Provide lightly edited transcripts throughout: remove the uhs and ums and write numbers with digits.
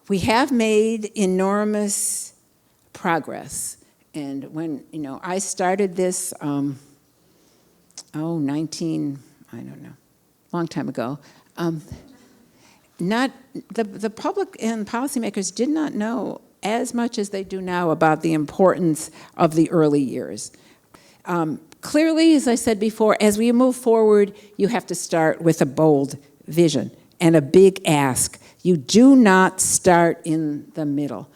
We have made enormous progress. And when, I started this, I don't know, long time ago, the public and policymakers did not know as much as they do now about the importance of the early years. Clearly, as I said before, as we move forward, you have to start with a bold vision and a big ask. You do not start in the middle.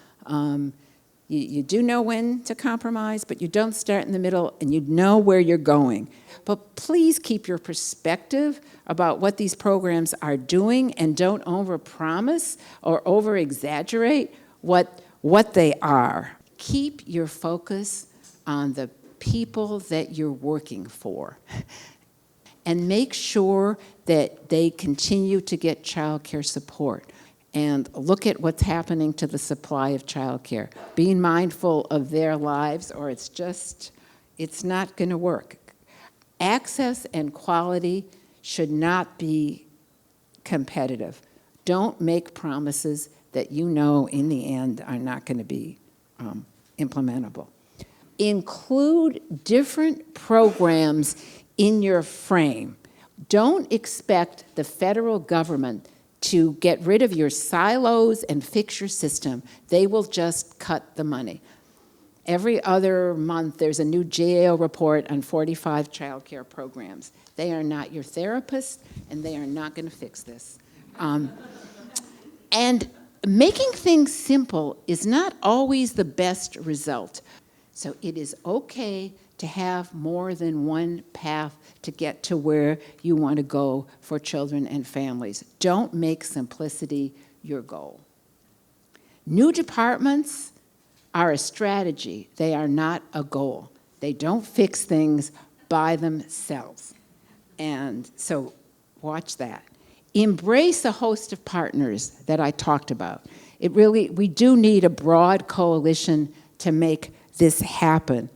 You do know when to compromise, but you don't start in the middle, and you know where you're going. But please keep your perspective about what these programs are doing, and don't overpromise or over-exaggerate what they are. Keep your focus on the people that you're working for, and make sure that they continue to get child care support. And look at what's happening to the supply of childcare. Being mindful of their lives, or it's not going to work. Access and quality should not be competitive. Don't make promises that you know in the end are not going to be implementable. Include different programs in your frame. Don't expect the federal government to get rid of your silos and fix your system. They will just cut the money. Every other month, there's a new GAO report on 45 child care programs. They are not your therapist, and they are not going to fix this. And making things simple is not always the best result. So it is okay to have more than one path to get to where you want to go for children and families. Don't make simplicity your goal. New departments are a strategy. They are not a goal. They don't fix things by themselves. And so watch that. Embrace a host of partners that I talked about. We do need a broad coalition to make this happen.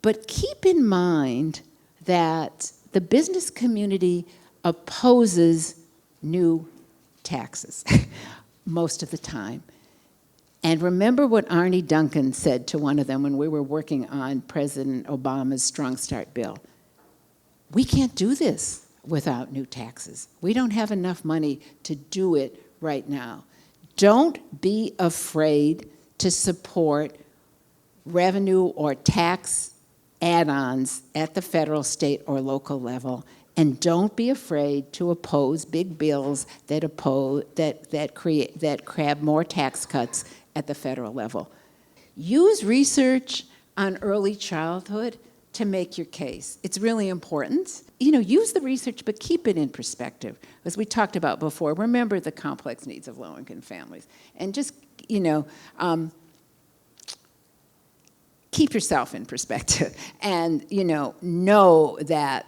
But keep in mind that the business community opposes new taxes most of the time. And remember what Arne Duncan said to one of them when we were working on President Obama's Strong Start bill. We can't do this without new taxes. We don't have enough money to do it right now. Don't be afraid to support revenue or tax add-ons at the federal, state, or local level, and don't be afraid to oppose big bills that grab more tax cuts at the federal level. Use research on early childhood to make your case. It's really important. Use the research, but keep it in perspective. As we talked about before, remember the complex needs of low-income families, and just keep yourself in perspective, and know that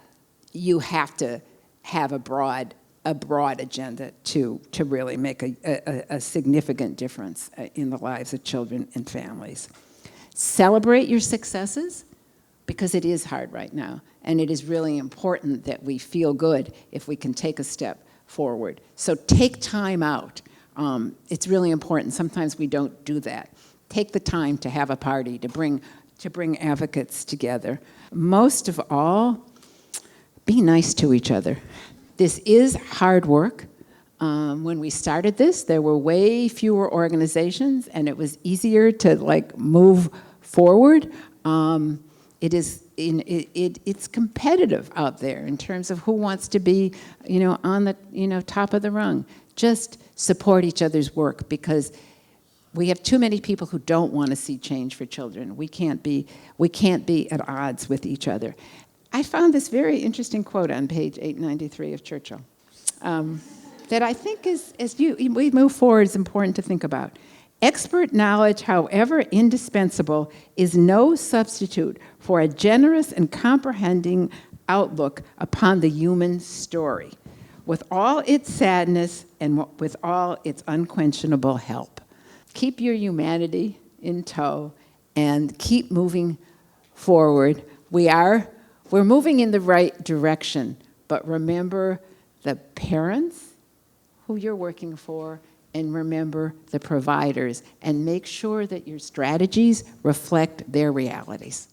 you have to have a broad agenda to really make a significant difference in the lives of children and families. Celebrate your successes, because it is hard right now, and it is really important that we feel good if we can take a step forward. So take time out. It's really important. Sometimes we don't do that. Take the time to have a party, to bring advocates together. Most of all, be nice to each other. This is hard work. When we started this, there were way fewer organizations, and it was easier to move forward. It's competitive out there in terms of who wants to be, on the top of the rung. Just support each other's work, because we have too many people who don't want to see change for children. We can't be at odds with each other. I found this very interesting quote on page 893 of Churchill that I think we move forward is important to think about. Expert knowledge, however indispensable, is no substitute for a generous and comprehending outlook upon the human story, with all its sadness and with all its unquenchable help. Keep your humanity in tow and keep moving forward. We're moving in the right direction, but remember the parents who you're working for and remember the providers, and make sure that your strategies reflect their realities.